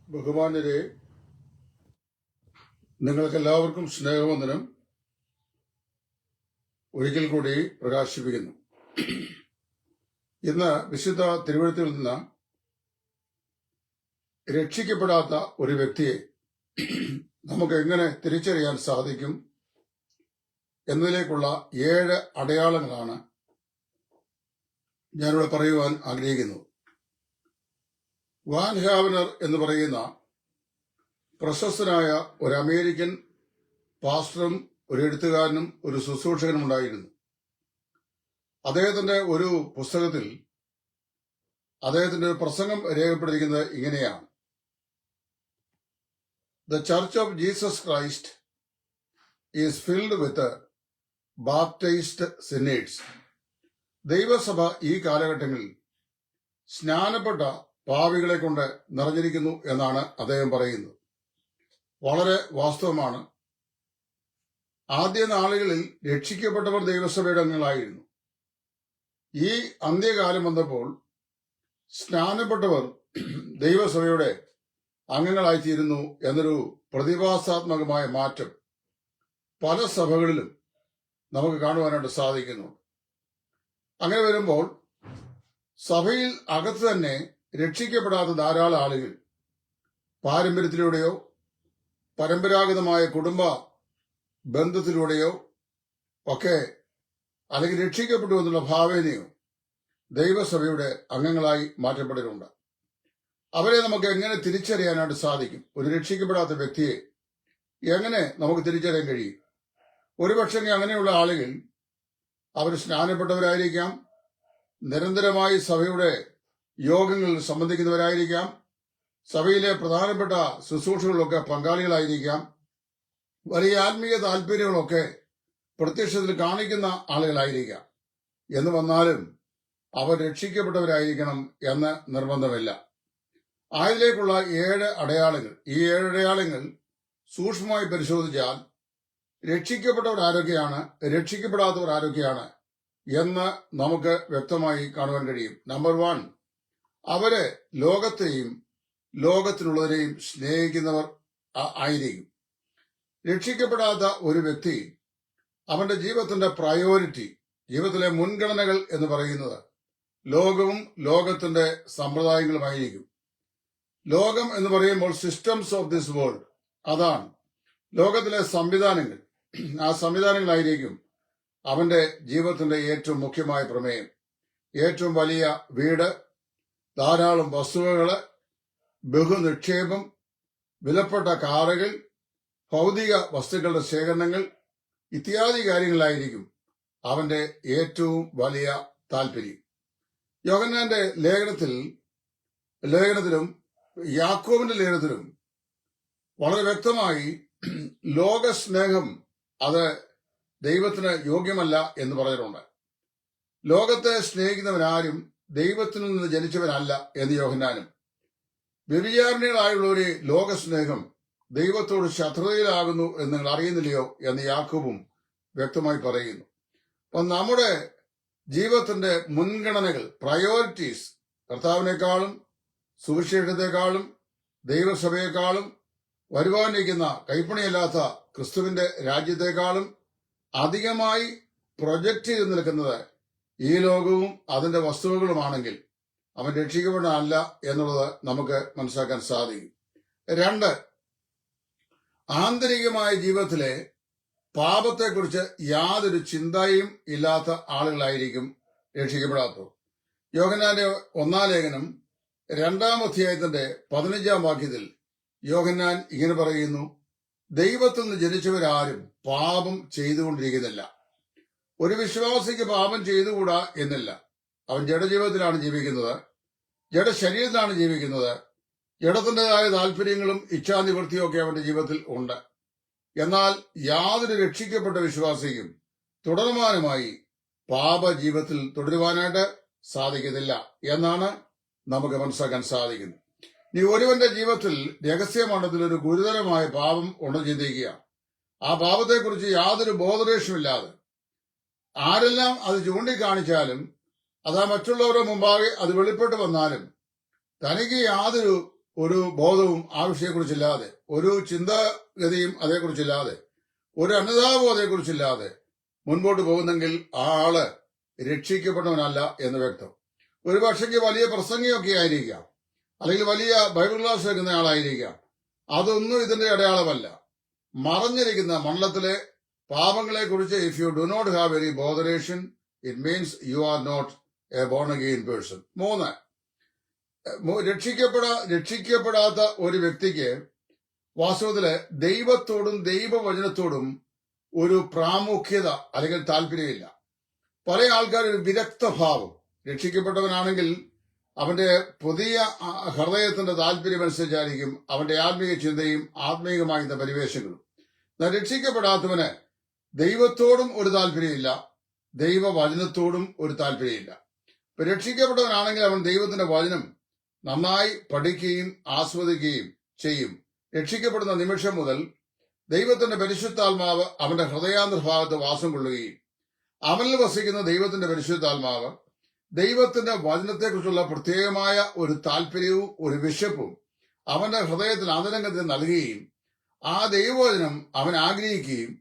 ബഹുമാന്യരെ, നിങ്ങൾക്കെല്ലാവർക്കും സ്നേഹവന്ദനം ഒരിക്കൽ കൂടി പ്രകാശിപ്പിക്കുന്നു. ഇന്ന് വിശുദ്ധ തിരുവഴുത്തിൽ നിന്ന് രക്ഷിക്കപ്പെടാത്ത ഒരു വ്യക്തിയെ നമുക്ക് എങ്ങനെ തിരിച്ചറിയാൻ സാധിക്കും എന്നതിലേക്കുള്ള 7 അടയാളങ്ങളാണ് ഞാനിവിടെ പറയുവാൻ ആഗ്രഹിക്കുന്നത്. വാൻ ഹാവനർ എന്ന് പറയുന്ന പ്രശസ്തനായ ഒരു അമേരിക്കൻ പാസ്റ്ററും ഒരു എഴുത്തുകാരനും ഒരു ശുശ്രൂഷകനും ഉണ്ടായിരുന്നു. അദ്ദേഹത്തിന്റെ ഒരു പുസ്തകത്തിൽ അദ്ദേഹത്തിന്റെ ഒരു പ്രസംഗം രേഖപ്പെടുത്തിയിരിക്കുന്നത് ഇങ്ങനെയാണ്: The Church of Jesus Christ is filled with baptized sinners. ദൈവസഭ ഈ കാലഘട്ടങ്ങളിൽ സ്നാനപ്പെട്ട പാപികളെ കൊണ്ട് നിറഞ്ഞിരിക്കുന്നു എന്നാണ് അദ്ദേഹം പറയുന്നത്. വളരെ വാസ്തവമാണ്. ആദ്യ നാളുകളിൽ രക്ഷിക്കപ്പെട്ടവർ ദൈവസഭയുടെ അംഗങ്ങളായിരുന്നു. ഈ അന്ത്യകാലം വന്നപ്പോൾ സ്നാനപ്പെട്ടവർ ദൈവസഭയുടെ അംഗങ്ങളായിത്തീരുന്നു എന്നൊരു പ്രതിഭാസാത്മകമായ മാറ്റം പല സഭകളിലും നമുക്ക് കാണുവാനായിട്ട് സാധിക്കുന്നു. അങ്ങനെ വരുമ്പോൾ സഭയിൽ അകത്ത് തന്നെ രക്ഷിക്കപ്പെടാത്ത ധാരാളം ആളുകൾ പാരമ്പര്യത്തിലൂടെയോ പരമ്പരാഗതമായ കുടുംബ ബന്ധത്തിലൂടെയോ ഒക്കെ അല്ലെങ്കിൽ രക്ഷിക്കപ്പെട്ടു എന്നുള്ള ഭാവേനയോ ദൈവസഭയുടെ അംഗങ്ങളായി മാറ്റപ്പെട്ടിട്ടുണ്ട്. അവരെ നമുക്ക് എങ്ങനെ തിരിച്ചറിയാനായിട്ട് സാധിക്കും? ഒരു രക്ഷിക്കപ്പെടാത്ത വ്യക്തിയെ എങ്ങനെ നമുക്ക് തിരിച്ചറിയാൻ കഴിയും? ഒരുപക്ഷെ അങ്ങനെയുള്ള ആളുകൾ അവർ സ്നാനപ്പെട്ടവരായിരിക്കാം, നിരന്തരമായി സഭയുടെ യോഗങ്ങളിൽ സംബന്ധിക്കുന്നവരായിരിക്കാം, സഭയിലെ പ്രധാനപ്പെട്ട ശുശ്രൂഷകളിലൊക്കെ പങ്കാളികളായിരിക്കാം, വലിയ ആത്മീയ താല്പര്യങ്ങളൊക്കെ പ്രത്യക്ഷത്തിൽ കാണിക്കുന്ന ആളുകളായിരിക്കാം. എന്ന് വന്നാലും അവർ രക്ഷിക്കപ്പെട്ടവരായിരിക്കണം എന്ന് നിർബന്ധമില്ല. അതിലേക്കുള്ള 7 അടയാളങ്ങൾ, ഈ 7 അടയാളങ്ങൾ സൂക്ഷ്മമായി പരിശോധിച്ചാൽ രക്ഷിക്കപ്പെട്ടവർ ആരൊക്കെയാണ്, രക്ഷിക്കപ്പെടാത്തവർ ആരൊക്കെയാണ് എന്ന് നമുക്ക് വ്യക്തമായി കാണുവാൻ കഴിയും. നമ്പർ 1, അവര് ലോകത്തെയും ലോകത്തിനുള്ളവരെയും സ്നേഹിക്കുന്നവർ ആയിരിക്കും. രക്ഷിക്കപ്പെടാത്ത ഒരു വ്യക്തി അവന്റെ ജീവിതത്തിന്റെ പ്രയോറിറ്റി, ജീവിതത്തിലെ മുൻഗണനകൾ എന്ന് പറയുന്നത് ലോകവും ലോകത്തിന്റെ സമ്പ്രദായങ്ങളുമായിരിക്കും. ലോകം എന്ന് പറയുമ്പോൾ സിസ്റ്റംസ് ഓഫ് ദിസ് വേൾഡ്, അതാണ് ലോകത്തിലെ സംവിധാനങ്ങൾ. ആ സംവിധാനങ്ങളായിരിക്കും അവന്റെ ജീവിതത്തിന്റെ ഏറ്റവും മുഖ്യമായ പ്രമേയം. ഏറ്റവും വലിയ വീട്, ധാരാളം വസ്തുവകള്, ബഹുനിക്ഷേപം, വിലപ്പെട്ട കാറുകൾ, ഭൗതിക വസ്തുക്കളുടെ ശേഖരണങ്ങൾ ഇത്യാദി കാര്യങ്ങളായിരിക്കും അവന്റെ ഏറ്റവും വലിയ താല്പര്യം. യോഹന്നാന്റെ ലേഖനത്തിലും യാക്കോബിന്റെ ലേഖനത്തിലും വളരെ വ്യക്തമായി ലോകസ്നേഹം അത് ദൈവത്തിന് യോഗ്യമല്ല എന്ന് പറഞ്ഞിട്ടുണ്ട്. ലോകത്തെ സ്നേഹിക്കുന്നവനാരും ദൈവത്തിൽ നിന്ന് ജനിച്ചവനല്ല എന്ന് യോഹന്നാനും, വ്യഭിചാരിണികളായുള്ളവരെ ലോകസ്നേഹം ദൈവത്തോട് ശത്രുതയിലാകുന്നു എന്ന് നിങ്ങൾ അറിയുന്നില്ലയോ എന്ന് യാക്കോബും വ്യക്തമായി പറയുന്നു. അപ്പൊ നമ്മുടെ ജീവിതത്തിന്റെ മുൻഗണനകൾ, പ്രയോറിറ്റീസ്, കർത്താവിനേക്കാളും സുവിശേഷത്തെക്കാളും ദൈവസഭയെക്കാളും വരുവാനിരിക്കുന്ന കൈപ്പണിയല്ലാത്ത ക്രിസ്തുവിന്റെ രാജ്യത്തെക്കാളും അധികമായി പ്രൊജക്ട് ചെയ്ത് നിൽക്കുന്നത് ഈ ലോകവും അതിന്റെ വസ്തുവകളുമാണെങ്കിൽ അവൻ രക്ഷിക്കപ്പെടാനല്ല എന്നുള്ളത് നമുക്ക് മനസ്സിലാക്കാൻ സാധിക്കും. 2, ആന്തരികമായ ജീവിതത്തിലെ പാപത്തെക്കുറിച്ച് യാതൊരു ചിന്തയും ഇല്ലാത്ത ആളുകളായിരിക്കും രക്ഷിക്കപ്പെടാത്തത്. യോഹന്നാന്റെ 1-ാം ലേഖനം 2-ാം അധ്യായത്തിന്റെ 15-ാം വാക്യത്തിൽ യോഹന്നാൻ ഇങ്ങനെ പറയുന്നു: ദൈവത്തിൽ നിന്ന് ജനിച്ചവരാരും പാപം ചെയ്തുകൊണ്ടിരിക്കുന്നില്ല. ഒരു വിശ്വാസിക്ക് പാപം ചെയ്തുകൂടാ എന്നില്ല. അവൻ ജഡജീവിതത്തിലാണ് ജീവിക്കുന്നത്, ജഡശരീരത്തിലാണ് ജീവിക്കുന്നത്, ജഡത്തിൻ്റെതായ താല്പര്യങ്ങളും ഇച്ഛാനിവൃത്തിയും ഒക്കെ അവന്റെ ജീവിതത്തിൽ ഉണ്ട്. എന്നാൽ യാതൊരു രക്ഷിക്കപ്പെട്ട വിശ്വാസിക്കും തുടർമാനമായി പാപജീവിതത്തിൽ തുടരുവാനായിട്ട് സാധിക്കുന്നില്ല എന്നാണ് നമുക്ക് മനസ്സിലാക്കാൻ സാധിക്കുന്നത്. നീ ഒരുവന്റെ ജീവിതത്തിൽ രഹസ്യമണ്ഡലത്തിൽ ഒരു ഗുരുതരമായ പാപം ഉണ്ടെന്ന് ചിന്തിക്കുക. ആ പാപത്തെക്കുറിച്ച് യാതൊരു ബോധരേഷമില്ലാതെ ആരെല്ലാം അത് ചൂണ്ടിക്കാണിച്ചാലും അതാ മറ്റുള്ളവരുടെ മുമ്പാകെ അത് വെളിപ്പെട്ട് വന്നാലും തനിക്ക് യാതൊരു ഒരു ബോധവും ആ വിഷയത്തെക്കുറിച്ചില്ലാതെ, ഒരു ചിന്താഗതിയും അതേക്കുറിച്ചില്ലാതെ, ഒരു അനുതാപവും അതേക്കുറിച്ചില്ലാതെ മുൻപോട്ട് പോകുന്നെങ്കിൽ ആ ആള് രക്ഷിക്കപ്പെട്ടവനല്ല എന്ന് വ്യക്തം. ഒരു പക്ഷെങ്കിൽ വലിയ പ്രസംഗിയൊക്കെ ആയിരിക്കാം, അല്ലെങ്കിൽ വലിയ ബൈബിൾ ക്ലാസ് വെക്കുന്ന ആളായിരിക്കാം. അതൊന്നും ഇതിന്റെ അടയാളമല്ല. മറഞ്ഞിരിക്കുന്ന മണ്ഡലത്തിലെ പാപങ്ങളെക്കുറിച്ച് if you do not have any botheration, it means you are not a born again person. 3, രക്ഷിക്കപ്പെടാത്ത ഒരു വ്യക്തിക്ക് വാസ്തവത്തില് ദൈവത്തോടും ദൈവവചനത്തോടും ഒരു പ്രാമുഖ്യത അല്ലെങ്കിൽ താല്പര്യമില്ല. പല ആൾക്കാരും ഒരു വിരക്തഭാവം. രക്ഷിക്കപ്പെട്ടവനാണെങ്കിൽ അവന്റെ പുതിയ ഹൃദയത്തിന്റെ താല്പര്യമനുസരിച്ചായിരിക്കും അവന്റെ ആത്മീയ ചിന്തയും ആത്മീയമായിരുന്ന പരിവേശങ്ങളും. എന്നാൽ രക്ഷിക്കപ്പെടാത്തവന് ദൈവത്തോടും ഒരു താല്പര്യമില്ല, ദൈവവചനത്തോടും ഒരു താല്പര്യമില്ല. ഇപ്പൊ രക്ഷിക്കപ്പെട്ടവനാണെങ്കിൽ അവൻ ദൈവത്തിന്റെ വചനം നന്നായി പഠിക്കുകയും ആസ്വദിക്കുകയും ചെയ്യും. രക്ഷിക്കപ്പെടുന്ന നിമിഷം മുതൽ ദൈവത്തിന്റെ പരിശുദ്ധാത്മാവ് അവന്റെ ഹൃദയാന്തർഭാഗത്ത് വാസം കൊള്ളുകയും അവനിൽ വസിക്കുന്ന ദൈവത്തിന്റെ പരിശുദ്ധാത്മാവ് ദൈവത്തിന്റെ വചനത്തെക്കുറിച്ചുള്ള പ്രത്യേകമായ ഒരു താല്പര്യവും ഒരു വിശപ്പും അവന്റെ ഹൃദയത്തിൽ അന്തരംഗത്തിൽ നൽകുകയും ആ ദൈവവചനം അവൻ ആഗ്രഹിക്കുകയും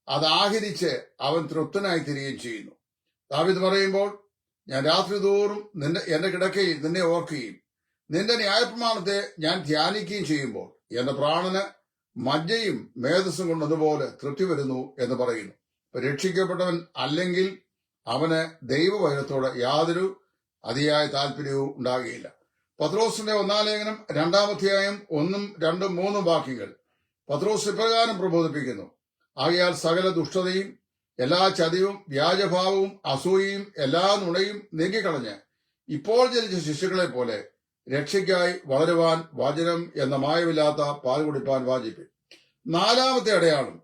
അത് ആഹരിച്ച് അവൻ തൃപ്തനായി തീരുകയും ചെയ്യുന്നു. ദാവീദ് പറയുമ്പോൾ, ഞാൻ രാത്രി തോറും എന്റെ കിടക്കയിൽ നിന്നെ ഓർക്കുകയും നിന്റെ ന്യായപ്രമാണത്തെ ഞാൻ ധ്യാനിക്കുകയും ചെയ്യുമ്പോൾ എന്റെ പ്രാണന് മജ്ജയും മേധസ്സും കൊണ്ടതുപോലെ തൃപ്തി വരുന്നു എന്ന് പറയുന്നു. രക്ഷിക്കപ്പെട്ടവൻ അല്ലെങ്കിൽ അവന് ദൈവവചനത്തോട് യാതൊരു അതിയായ താല്പര്യവും ഉണ്ടാകുകയില്ല. പത്രോസിന്റെ 1-ാം ലേഖനം 2-ാം അധ്യായം 1, 2, 3 വാക്യങ്ങൾ പത്രോസ് ഇപ്രകാരം പ്രബോധിപ്പിക്കുന്നു: ആകയാൽ സകല ദുഷ്ടതയും എല്ലാ ചതിവും വ്യാജഭാവവും അസൂയയും എല്ലാ നുണയും നീക്കിക്കളഞ്ഞ് ഇപ്പോൾ ജനിച്ച ശിശുക്കളെ പോലെ രക്ഷയ്ക്കായി വളരുവാൻ വചനം എന്ന മായമില്ലാത്ത പാൽ കുടിപ്പാൻ വാഞ്ചിപ്പിൻ. 4-ാമത്തെ അടയാളം,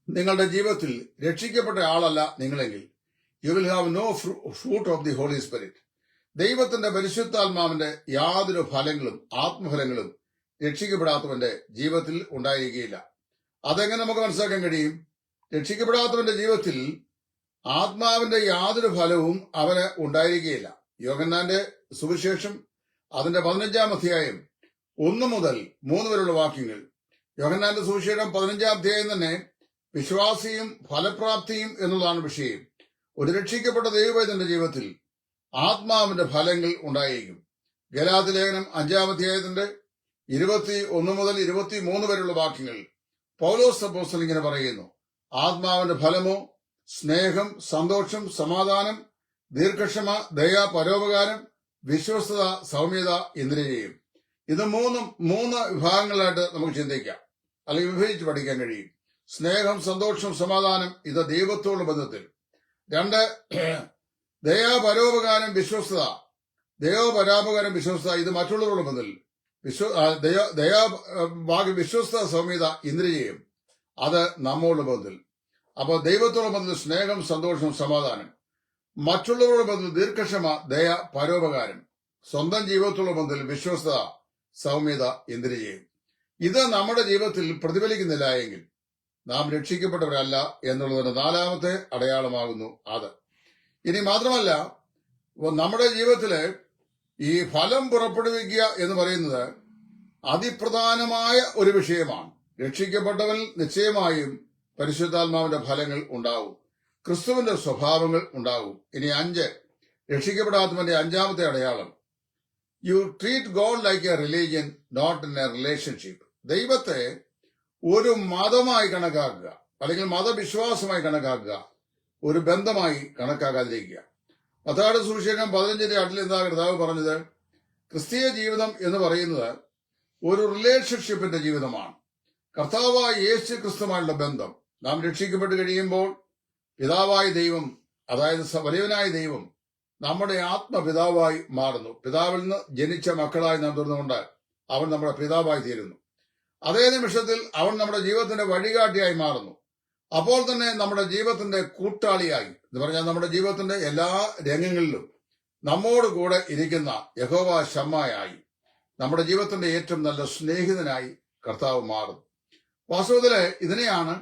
നിങ്ങളുടെ ജീവിതത്തിൽ രക്ഷിക്കപ്പെട്ട ആളല്ല നിങ്ങളെങ്കിൽ you will have no fruit of the holy spirit. ദൈവത്തിന്റെ പരിശുദ്ധാത്മാവിന്റെ യാതൊരു ഫലങ്ങളും ആത്മഫലങ്ങളും രക്ഷിക്കപ്പെടാത്തവന്റെ ജീവിതത്തിൽ ഉണ്ടായിരിക്കുകയില്ല. അതെങ്ങനെ നമുക്ക് മനസ്സിലാക്കാൻ കഴിയും? രക്ഷിക്കപ്പെടാത്തവന്റെ ജീവിതത്തിൽ ആത്മാവിന്റെ യാതൊരു ഫലവും അവന് ഉണ്ടായിരിക്കുകയില്ല. യോഹന്നാന്റെ സുവിശേഷം അതിന്റെ 15-ാം അധ്യായം 1 മുതൽ 3 വരെയുള്ള വാക്യങ്ങൾ. യോഹന്നാന്റെ സുവിശേഷം 15-ാം അധ്യായം തന്നെ വിശ്വാസിയും ഫലപ്രാപ്തിയും എന്നുള്ളതാണ് വിഷയം. ഒരു രക്ഷിക്കപ്പെട്ട ദൈവവൈദ്യന്റെ ജീവിതത്തിൽ ആത്മാവിന്റെ ഫലങ്ങൾ ഉണ്ടായിരിക്കും. ഗലാത്യ ലേഖനം 5-ാം അധ്യായത്തിന്റെ 21 മുതൽ 23 വരെയുള്ള വാക്യങ്ങൾ പൗലോസ് അപ്പോസ്തലൻ ഇങ്ങനെ പറയുന്നു: ആത്മാവിന്റെ ഫലമോ സ്നേഹം, സന്തോഷം, സമാധാനം, ദീർഘക്ഷമ, ദയ, പരോപകാരം, വിശ്വസ്തത, സൗമ്യത, ഇന്ദ്രിയം. ഇത് മൂന്ന് വിഭാഗങ്ങളായിട്ട് നമുക്ക് ചിന്തിക്കാം, അല്ലെങ്കിൽ വിഭജിച്ച് പഠിക്കാൻ കഴിയും. സ്നേഹം, സന്തോഷം, സമാധാനം, ഇത് ദൈവത്തോടുള്ള ബന്ധത്തിൽ. 2, ദയാ, പരോപകാരം, വിശ്വസ്തത. ദയോപരാപകാരം, വിശ്വസ്തത, ഇത് മറ്റുള്ളവരുടെ ബന്ധത്തിൽ. വിശ്വസ്തത, സൗമ്യത, ഇന്ദ്രിയം, അത് നമ്മോടുള്ള ബന്ധത്തിൽ. അപ്പോൾ ദൈവത്തോടുള്ള ബന്ധത്തിൽ സ്നേഹം, സന്തോഷം, സമാധാനം. മറ്റുള്ളവരുടെ ബന്ധത്തിൽ ദീർഘക്ഷമ, ദയ, പരോപകാരം. സ്വന്തം ജീവിതത്തോടുള്ള ബന്ധത്തിൽ വിശ്വസ്തത, സൗമ്യത, ഇന്ദ്രിയം. ഇത് നമ്മുടെ ജീവിതത്തിൽ പ്രതിഫലിക്കുന്നില്ല എങ്കിൽ നാം രക്ഷിക്കപ്പെട്ടവരല്ല എന്നുള്ളതിന്റെ 4-ാമത്തെ അടയാളമാകുന്നു അത്. ഇനി മാത്രമല്ല, നമ്മുടെ ജീവിതത്തില് ഈ ഫലം പുറപ്പെടുവിക്കുക എന്ന് പറയുന്നത് അതിപ്രധാനമായ ഒരു വിഷയമാണ്. രക്ഷിക്കപ്പെട്ടവൻ നിശ്ചയമായും പരിശുദ്ധാത്മാവിന്റെ ഫലങ്ങൾ ഉണ്ടാവും, ക്രിസ്തുവിന്റെ സ്വഭാവങ്ങൾ ഉണ്ടാവും. ഇനി 5, രക്ഷിക്കപ്പെടാത്തവന്റെ 5-ാമത്തെ അടയാളം, you treat God like a religion, not in a relationship. ദൈവത്തെ ഒരു മതമായി കണക്കാക്കുക, അല്ലെങ്കിൽ മതവിശ്വാസമായി കണക്കാക്കുക, ഒരു ബന്ധമായി കണക്കാക്കാതിരിക്കുക. മത്തായിയുടെ സുവിശേഷം 15-ന്റെ എന്താ കർത്താവ് പറഞ്ഞത്? ക്രിസ്തീയ ജീവിതം എന്ന് പറയുന്നത് ഒരു റിലേഷൻഷിപ്പിന്റെ ജീവിതമാണ്. കർത്താവായ യേശു ക്രിസ്തുമായുള്ള ബന്ധം. നാം രക്ഷിക്കപ്പെട്ട് കഴിയുമ്പോൾ പിതാവായ ദൈവം, അതായത് വലിയവനായ ദൈവം നമ്മുടെ ആത്മപിതാവായി മാറുന്നു. പിതാവിൽ നിന്ന് ജനിച്ച മക്കളായി നാം തീർന്നുകൊണ്ട് അവൻ നമ്മുടെ പിതാവായി തീരുന്നു. അതേ നിമിഷത്തിൽ അവൻ നമ്മുടെ ജീവിതത്തിന്റെ വഴികാട്ടിയായി മാറുന്നു. അപ്പോൾ തന്നെ നമ്മുടെ ജീവിതത്തിന്റെ കൂട്ടാളിയായി എന്ന് പറഞ്ഞാൽ നമ്മുടെ ജീവിതത്തിന്റെ എല്ലാ രംഗങ്ങളിലും നമ്മോട് കൂടെ ഇരിക്കുന്ന യഹോവ ശമ്മായായി, നമ്മുടെ ജീവിതത്തിന്റെ ഏറ്റവും നല്ല സ്നേഹിതനായി കർത്താവ് മാറുന്നു. വാസ്തവത്തില് ഇതിനെയാണ്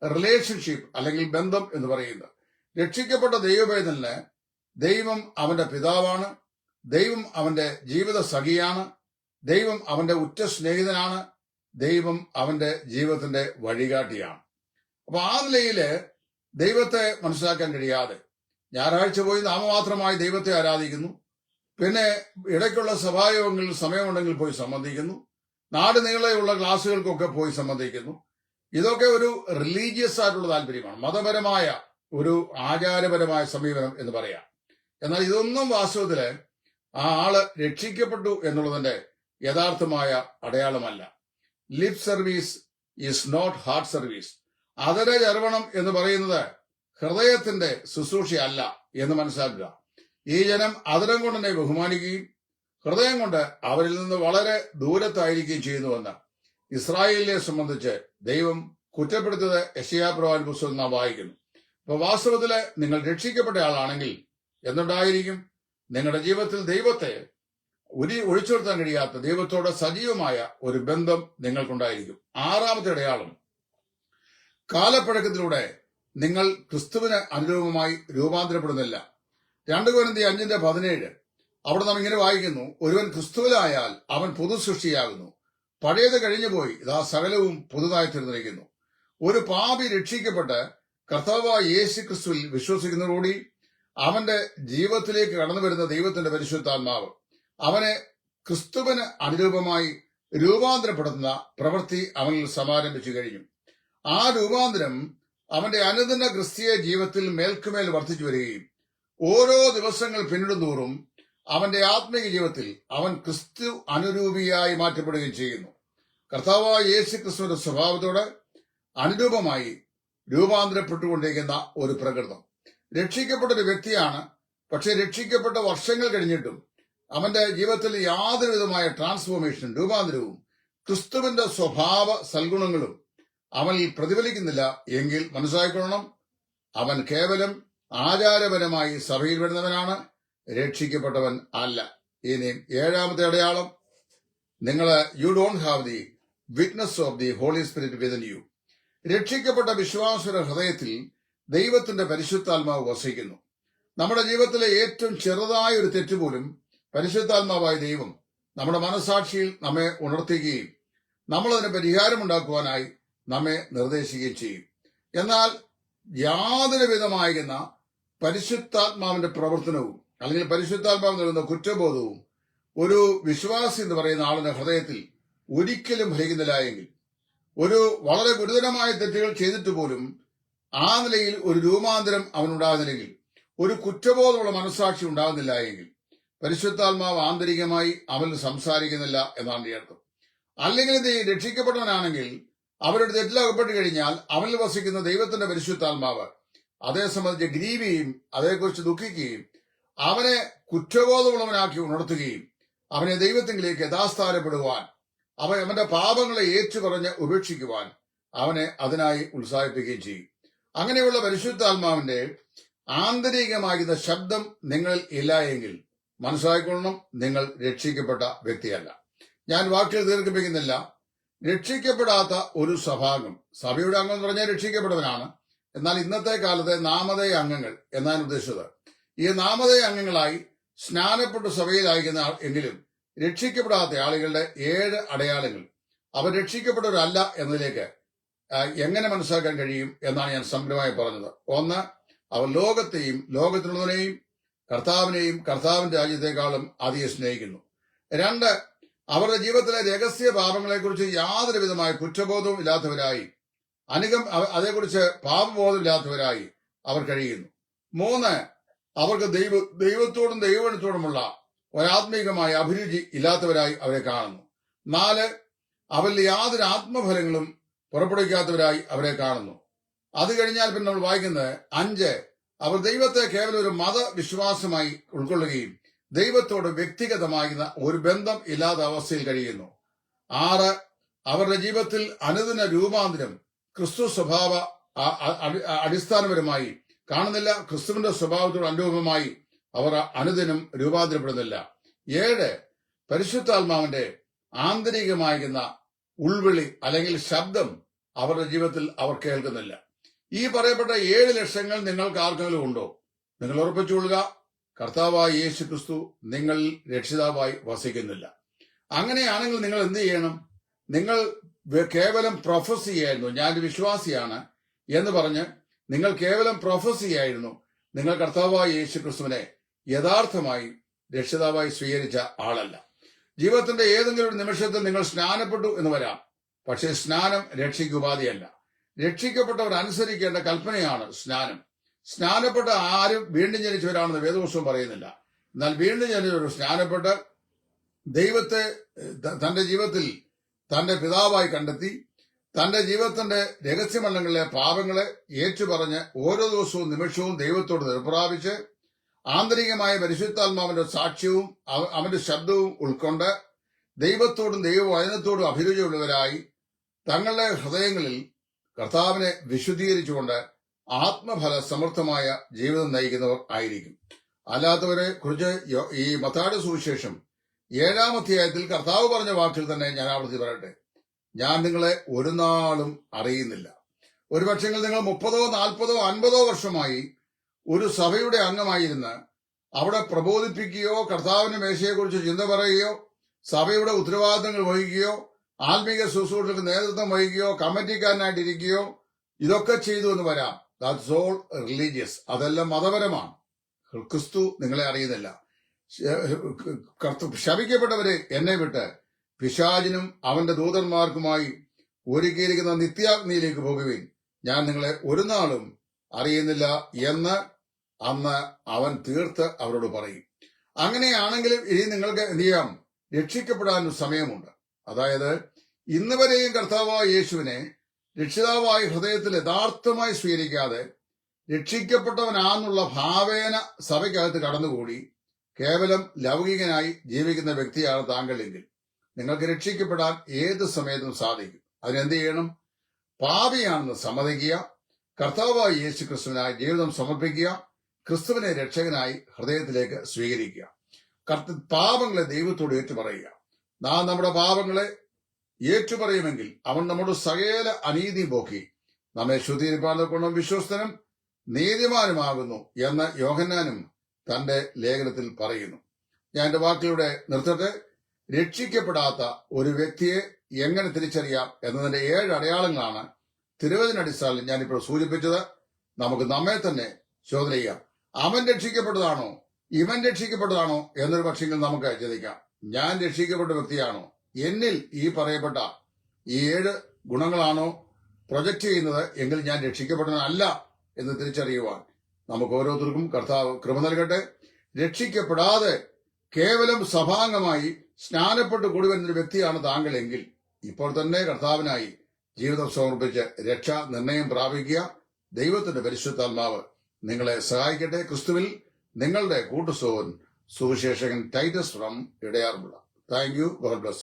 റിലേഷൻഷിപ്പ് അല്ലെങ്കിൽ ബന്ധം എന്ന് പറയുന്നത്. രക്ഷിക്കപ്പെട്ട ദൈവവേദനില് ദൈവം അവന്റെ പിതാവാണ്, ദൈവം അവന്റെ ജീവിത സഖിയാണ്, ദൈവം അവന്റെ ഉറ്റ സ്നേഹിതനാണ്. ദൈവം അവന്റെ ജീവിതത്തിന്റെ വഴികാട്ടിയാണ്. അപ്പൊ ആ നിലയില് ദൈവത്തെ മനസ്സിലാക്കാൻ കഴിയാതെ ഞായറാഴ്ച പോയി നാമമാത്രമായി ദൈവത്തെ ആരാധിക്കുന്നു. പിന്നെ ഇടയ്ക്കുള്ള സഭായോഗങ്ങളിൽ സമയമുണ്ടെങ്കിൽ പോയി സംബന്ധിക്കുന്നു. നാട് നീളെയുള്ള ക്ലാസ്സുകൾക്കൊക്കെ പോയി സംബന്ധിക്കുന്നു. ഇതൊക്കെ ഒരു റിലീജിയസ് ആയിട്ടുള്ള താല്പര്യമാണ്, മതപരമായ ഒരു ആചാരപരമായ സമീപനം എന്ന് പറയാം. എന്നാൽ ഇതൊന്നും വാസ്തവത്തില് ആ ആള് രക്ഷിക്കപ്പെട്ടു എന്നുള്ളതിന്റെ യഥാർത്ഥമായ അടയാളമല്ല. Lip service is not heart service. അതര ചർവണം എന്ന് പറയുന്നത് ഹൃദയത്തിന്റെ ശുശ്രൂഷയല്ല എന്ന് മനസ്സിലാക്കുക. ഈ ജനം അതരം കൊണ്ട് തന്നെ ബഹുമാനിക്കുകയും ഹൃദയം കൊണ്ട് അവരിൽ നിന്ന് വളരെ ദൂരത്തായിരിക്കുകയും ചെയ്യുന്നുവെന്ന് ഇസ്രായേലിനെ സംബന്ധിച്ച് ദൈവം കുറ്റപ്പെടുത്തിയത് യെശയ്യാപ്രവാചകന്റെ പുസ്തകം നാം വായിക്കുന്നു. അപ്പൊ വാസ്തവത്തില് നിങ്ങൾ രക്ഷിക്കപ്പെട്ട ആളാണെങ്കിൽ എന്തുണ്ടായിരിക്കും? നിങ്ങളുടെ ജീവിതത്തിൽ ദൈവത്തെ ഒഴിച്ചു നിർത്താൻ കഴിയാത്ത ദൈവത്തോട് സജീവമായ ഒരു ബന്ധം നിങ്ങൾക്കുണ്ടായിരിക്കും. ആറാമത്തെ അടയാളം, കാലപ്പഴക്കത്തിലൂടെ നിങ്ങൾ ക്രിസ്തുവിന് അനുരൂപമായി രൂപാന്തരപ്പെടുന്നില്ല. 2 കൊരിന്ത്യർ 5:17 അവിടെ നാം ഇങ്ങനെ വായിക്കുന്നു, ഒരുവൻ ക്രിസ്തുവിലായാൽ അവൻ പുതു സൃഷ്ടിയാകുന്നു, പഴയത് കഴിഞ്ഞുപോയി, ഇതാ സകലവും പുതുതായി തീർന്നിരിക്കുന്നു. ഒരു പാപി രക്ഷിക്കപ്പെട്ട് കർത്താവായ യേശു ക്രിസ്തുവിൽ വിശ്വസിക്കുന്നതോടുകൂടി അവന്റെ ജീവിതത്തിലേക്ക് കടന്നു വരുന്ന ദൈവത്തിന്റെ പരിശുദ്ധാത്മാവ് അവനെ ക്രിസ്തുവിന് അനുരൂപമായി രൂപാന്തരപ്പെടുത്തുന്ന പ്രവൃത്തി അവനിൽ സമാരംഭിച്ചു കഴിഞ്ഞു. ആ രൂപാന്തരം അവന്റെ അനുദിന ക്രിസ്തീയ ജീവിതത്തിൽ മേൽക്കുമേൽ വർദ്ധിച്ചു വരികയും ഓരോ ദിവസങ്ങൾ പിന്നിടുന്തോറും അവന്റെ ആത്മീയ ജീവിതത്തിൽ അവൻ ക്രിസ്തു അനുരൂപിയായി മാറ്റപ്പെടുകയും ചെയ്യുന്നു. കർത്താവായ യേശു ക്രിസ്തുവിന്റെ സ്വഭാവത്തോട് അനുരൂപമായി രൂപാന്തരപ്പെട്ടുകൊണ്ടിരിക്കുന്ന ഒരു പ്രകൃതം. രക്ഷിക്കപ്പെട്ട ഒരു വ്യക്തിയാണ്, പക്ഷെ രക്ഷിക്കപ്പെട്ട വർഷങ്ങൾ കഴിഞ്ഞിട്ടും അവന്റെ ജീവിതത്തിൽ യാതൊരു വിധമായ ട്രാൻസ്ഫോർമേഷനും രൂപാന്തരവും ക്രിസ്തുവിന്റെ സ്വഭാവ സൽഗുണങ്ങളും അവനിൽ പ്രതിഫലിക്കുന്നില്ല എങ്കിൽ മനസ്സിലാക്കിക്കൊള്ളണം, അവൻ കേവലം ആചാരപരമായി സഭയിൽ വരുന്നവനാണ്, രക്ഷിക്കപ്പെട്ടവൻ അല്ല. ഇനി 7ാമത്തെ അടയാളം, you don't have the witness of the holy Spirit within you. രക്ഷിക്കപ്പെട്ട വിശ്വാസിയുടെ ഹൃദയത്തിൽ ദൈവത്തിന്റെ പരിശുദ്ധാത്മാവ് വസിക്കുന്നു. നമ്മുടെ ജീവിതത്തിലെ ഏറ്റവും ചെറുതായ ഒരു തെറ്റുപോലും പരിശുദ്ധാത്മാവായ ദൈവം നമ്മുടെ മനസാക്ഷിയിൽ നമ്മെ ഉണർത്തുകയും നമ്മളതിന് പരിഹാരമുണ്ടാക്കുവാനായി നമ്മെ നിർദ്ദേശിക്കുകയും ചെയ്യും. എന്നാൽ യാതൊരു വിധമായിരുന്ന പരിശുദ്ധാത്മാവിന്റെ പ്രവർത്തനവും അല്ലെങ്കിൽ പരിശുദ്ധാത്മാവ് നൽകുന്ന കുറ്റബോധവും ഒരു വിശ്വാസി എന്ന് പറയുന്ന ആളിന്റെ ഹൃദയത്തിൽ ഒരിക്കലും ഫലിക്കുന്നില്ല എങ്കിൽ, ഒരു വളരെ ഗുരുതരമായ തെറ്റുകൾ ചെയ്തിട്ട് പോലും ആ നിലയിൽ ഒരു രൂപാന്തരം അവനുണ്ടാകുന്നില്ലെങ്കിൽ, ഒരു കുറ്റബോധമുള്ള മനസ്സാക്ഷി ഉണ്ടാകുന്നില്ല എങ്കിൽ, പരിശുദ്ധാത്മാവ് ആന്തരികമായി അവനിൽ സംസാരിക്കുന്നില്ല എന്നാണ് അർത്ഥം. അല്ലെങ്കിൽ ഇത് രക്ഷിക്കപ്പെട്ടവനാണെങ്കിൽ അവരുടെ തെറ്റിലകപ്പെട്ട് കഴിഞ്ഞാൽ അവനിൽ വസിക്കുന്ന ദൈവത്തിന്റെ പരിശുദ്ധാത്മാവ് അതേ സംബന്ധിച്ച് ഗ്രീവിയും അതേക്കുറിച്ച് ദുഃഖിക്കുകയും അവനെ കുറ്റബോധമുള്ളവനാക്കി ഉണർത്തുകയും അവനെ ദൈവത്തിലേക്ക് യഥാസ്ഥാനപ്പെടുവാൻ, അവന്റെ പാപങ്ങളെ ഏറ്റുപറഞ്ഞ് ഉപേക്ഷിക്കുവാൻ അവനെ അതിനായി ഉത്സാഹിപ്പിക്കുകയും ചെയ്യും. അങ്ങനെയുള്ള പരിശുദ്ധാത്മാവിന്റെ ആന്തരികമാകുന്ന ശബ്ദം നിങ്ങളിൽ ഇല്ല എങ്കിൽ മനസ്സിലാക്കിക്കൊള്ളണം, നിങ്ങൾ രക്ഷിക്കപ്പെട്ട വ്യക്തിയല്ല. ഞാൻ വാക്കുകൾ ദീർഘിപ്പിക്കുന്നില്ല. രക്ഷിക്കപ്പെടാത്ത ഒരു സഭാംഗം, സഭയുടെ അംഗം എന്ന് പറഞ്ഞാൽ രക്ഷിക്കപ്പെട്ടവനാണ്. എന്നാൽ ഇന്നത്തെ കാലത്തെ നാമധേയ അംഗങ്ങൾ എന്നാണ് ഉദ്ദേശിച്ചത്. ഈ നാമധേയ അംഗങ്ങളായി സ്നാനപ്പെട്ട സഭയിലായിരിക്കുന്ന എങ്കിലും രക്ഷിക്കപ്പെടാത്ത ആളുകളുടെ 7 അടയാളങ്ങൾ അവർ രക്ഷിക്കപ്പെട്ടവരല്ല എന്നതിലേക്ക് എങ്ങനെ മനസ്സിലാക്കാൻ കഴിയും എന്നാണ് ഞാൻ സംഗ്രഹമായി പറഞ്ഞത്. 1, അവർ ലോകത്തെയും ലോകത്തിനുള്ളതിനെയും കർത്താവിനെയും കർത്താവിന്റെ രാജ്യത്തെക്കാളും അധികം സ്നേഹിക്കുന്നു. 2, അവരുടെ ജീവിതത്തിലെ രഹസ്യ പാപങ്ങളെക്കുറിച്ച് യാതൊരു വിധമായ കുറ്റബോധവും ഇല്ലാത്തവരായി, അതേക്കുറിച്ച് പാപബോധമില്ലാത്തവരായി അവർ കഴിയുന്നു. 3, അവർക്ക് ദൈവത്തോടും ദൈവത്തോടുമുള്ള ഒരാത്മീകമായ അഭിരുചി ഇല്ലാത്തവരായി അവരെ കാണുന്നു. 4, അവരിൽ യാതൊരു ആത്മഫലങ്ങളും പുറപ്പെടുവിക്കാത്തവരായി അവരെ കാണുന്നു. അത് കഴിഞ്ഞാൽ പിന്നെ നമ്മൾ വായിക്കുന്നത് 5, അവർ ദൈവത്തെ കേവലം ഒരു മതവിശ്വാസമായി ഉൾക്കൊള്ളുകയും ദൈവത്തോട് വ്യക്തിഗതമാകുന്ന ഒരു ബന്ധം ഇല്ലാത്ത അവസ്ഥയിൽ കഴിയുന്നു. 6, അവരുടെ ജീവിതത്തിൽ അനുദിന രൂപാന്തരം ക്രിസ്തു സ്വഭാവ അടിസ്ഥാനപരമായി കാണുന്നില്ല. ക്രിസ്തുവിന്റെ സ്വഭാവത്തോട് അനുരൂപമായി അവർ അനുദിനം രൂപാന്തരപ്പെടുന്നില്ല. 7, പരിശുദ്ധാത്മാവിന്റെ ആന്തരികമാകുന്ന ഉൾവിളി അല്ലെങ്കിൽ ശബ്ദം അവരുടെ ജീവിതത്തിൽ അവർ കേൾക്കുന്നില്ല. ഈ പറയപ്പെട്ട 7 ലക്ഷങ്ങൾ നിങ്ങൾക്ക് ആർക്കെങ്കിലും ഉണ്ടോ? നിങ്ങൾ ഉറപ്പിച്ചുകൊള്ളുക, കർത്താവായ യേശു ക്രിസ്തു നിങ്ങളിൽ രക്ഷിതാവായി വസിക്കുന്നില്ല. അങ്ങനെയാണെങ്കിൽ നിങ്ങൾ എന്ത് ചെയ്യണം? നിങ്ങൾ കേവലം പ്രൊഫസ് ചെയ്യായിരുന്നു, ഞാനൊരു വിശ്വാസിയാണ് എന്ന് പറഞ്ഞ് നിങ്ങൾ കേവലം പ്രൊഫസ് ചെയ്യായിരുന്നു. നിങ്ങൾ കർത്താവായ യേശു ക്രിസ്തുവിനെ യഥാർത്ഥമായി രക്ഷിതാവായി സ്വീകരിച്ച ആളല്ല. ജീവിതത്തിന്റെ ഏതെങ്കിലും ഒരു നിമിഷത്തിൽ നിങ്ങൾ സ്നാനപ്പെട്ടു എന്ന് വരാം. പക്ഷേ സ്നാനം രക്ഷയ്ക്ക് ഉപാധിയല്ല. രക്ഷിക്കപ്പെട്ടവർ അനുസരിക്കേണ്ട കൽപ്പനയാണ് സ്നാനം. സ്നാനപ്പെട്ട ആരും വീണ്ടും ജനിച്ചവരാണെന്ന് വേദപുസ്തകം പറയുന്നില്ല. എന്നാൽ വീണ്ടും ജനിച്ചവർ സ്നാനപ്പെട്ട് ദൈവത്തെ തന്റെ ജീവിതത്തിൽ തന്റെ പിതാവായി കണ്ടെത്തി തന്റെ ജീവിതത്തിന്റെ രഹസ്യമണ്ഡങ്ങളിലെ പാപങ്ങളെ ഏറ്റുപറഞ്ഞ് ഓരോ ദിവസവും നിമിഷവും ദൈവത്തോട് നിർപ്രാപിച്ച് ആന്തരികമായ പരിശുദ്ധാത്മാവിന്റെ സാക്ഷ്യവും അവന്റെ ശബ്ദവും ഉൾക്കൊണ്ട് ദൈവത്തോടും ദൈവവചനത്തോടും അഭിരുചിയുള്ളവരായി തങ്ങളുടെ ഹൃദയങ്ങളിൽ കർത്താവിനെ വിശുദ്ധീകരിച്ചുകൊണ്ട് ആത്മഫല സമൃദ്ധമായ ജീവിതം നയിക്കുന്നവർ ആയിരിക്കും. അല്ലാത്തവരെ കുറിച്ച് ഈ മത്തായിയുടെ സുവിശേഷം 7-ാം അധ്യായത്തിൽ കർത്താവ് പറഞ്ഞ വാക്കിൽ തന്നെ ഞാൻ ആവർത്തി പറയട്ടെ, ഞാൻ നിങ്ങളെ ഒരു നാളും അറിയുന്നില്ല. ഒരുപക്ഷെങ്കിൽ നിങ്ങൾ 30, 40, 50 വർഷമായി ഒരു സഭയുടെ അംഗമായിരുന്ന് അവിടെ പ്രബോധിപ്പിക്കുകയോ കർത്താവിന്റെ മേശയെക്കുറിച്ച് ചിന്ത പറയുകയോ സഭയുടെ ഉത്തരവാദിത്തങ്ങൾ വഹിക്കുകയോ ആത്മീക ശുശ്രൂഷകൾക്ക് നേതൃത്വം വഹിക്കുകയോ കമ്മിറ്റിക്കാരനായിട്ടിരിക്കുകയോ ഇതൊക്കെ ചെയ്തു എന്ന് വരാം. That's all religious. അതെല്ലാം മതപരമാണ്. ക്രിസ്തു നിങ്ങളെ അറിയുന്നില്ല. ശപിക്കപ്പെട്ടവരെ എന്നെ വിട്ട് പിശാചിനും അവന്റെ ദൂതന്മാർക്കുമായി ഒരുക്കിയിരിക്കുന്ന നിത്യാഗ്നിയിലേക്ക് പോകുവിൻ, ഞാൻ നിങ്ങളെ ഒരു നാളും അറിയുന്നില്ല എന്ന് അന്ന് അവൻ തീർത്ത് അവരോട് പറയും. അങ്ങനെയാണെങ്കിലും ഇനി നിങ്ങൾക്ക് എന്ത് ചെയ്യാം? രക്ഷിക്കപ്പെടാൻ സമയമുണ്ട്. അതായത് ഇന്ന് വരെയും കർത്താവായ യേശുവിനെ രക്ഷിതാവായ ഹൃദയത്തിൽ യഥാർത്ഥമായി സ്വീകരിക്കാതെ രക്ഷിക്കപ്പെട്ടവനാന്നുള്ള ഭാവേന സഭയ്ക്കകത്ത് കടന്നുകൂടി കേവലം ലൗകികനായി ജീവിക്കുന്ന വ്യക്തിയാണ് താങ്കളെങ്കിൽ നിങ്ങൾക്ക് രക്ഷിക്കപ്പെടാൻ ഏത് സമയത്തും സാധിക്കും. അതിനെന്ത് ചെയ്യണം? പാപിയാണെന്ന് സമ്മതിക്കുക, കർത്താവായ യേശു ക്രിസ്തുവിനായി ജീവിതം സമർപ്പിക്കുക, ക്രിസ്തുവിനെ രക്ഷകനായി ഹൃദയത്തിലേക്ക് സ്വീകരിക്കുക, പാപങ്ങളെ ദൈവത്തോട് ഏറ്റുപറയുക. നാം നമ്മുടെ പാപങ്ങളെ ഏറ്റുപറയുമെങ്കിൽ അവൻ നമ്മുടെ സകല അനീതി പോക്കി നമ്മെ ശുദ്ധീകരിപ്പാൻ കൊണ്ടും വിശ്വസ്തനും നീതിമാനുമാകുന്നു എന്ന് യോഹന്നാനും തന്റെ ലേഖനത്തിൽ പറയുന്നു. ഞാൻ എന്റെ വാക്കിലൂടെ നിർത്തട്ടെ. രക്ഷിക്കപ്പെടാത്ത ഒരു വ്യക്തിയെ എങ്ങനെ തിരിച്ചറിയാം എന്നതിന്റെ 7 അടയാളങ്ങളാണ് തിരുവചനാടിസ്ഥാനത്തിൽ ഞാനിപ്പോൾ സൂചിപ്പിച്ചത്. നമുക്ക് നമ്മെ തന്നെ ചോദന ചെയ്യാം. അവൻ രക്ഷിക്കപ്പെട്ടതാണോ ഇവൻ രക്ഷിക്കപ്പെട്ടതാണോ എന്നൊരു പക്ഷെങ്കിൽ നമുക്ക് ചിന്തിക്കാം. ഞാൻ രക്ഷിക്കപ്പെട്ട വ്യക്തിയാണോ? എന്നിൽ ഈ പറയപ്പെട്ട ഈ 7 ഗുണങ്ങളാണോ പ്രൊജക്ട് ചെയ്യുന്നത് എങ്കിൽ ഞാൻ രക്ഷിക്കപ്പെട്ടതല്ല എന്ന് തിരിച്ചറിയുവാൻ നമുക്ക് ഓരോരുത്തർക്കും കർത്താവ് കൃപ നൽകട്ടെ. രക്ഷിക്കപ്പെടാതെ കേവലം സഭാംഗമായി സ്നാനപ്പെട്ട് കൂടി വരുന്നൊരു വ്യക്തിയാണ് താങ്കളെങ്കിൽ ഇപ്പോൾ തന്നെ കർത്താവിനായി ജീവിതം സമർപ്പിച്ച് രക്ഷാ നിർണയം പ്രാപിക്കുക. ദൈവത്തിന്റെ പരിശുദ്ധാത്മാവ് നിങ്ങളെ സഹായിക്കട്ടെ. ക്രിസ്തുവിൽ നിങ്ങളുടെ കൂട്ടുസോൻ സുവിശേഷകൻ Titus from Edayaranmula. Thank you. God bless.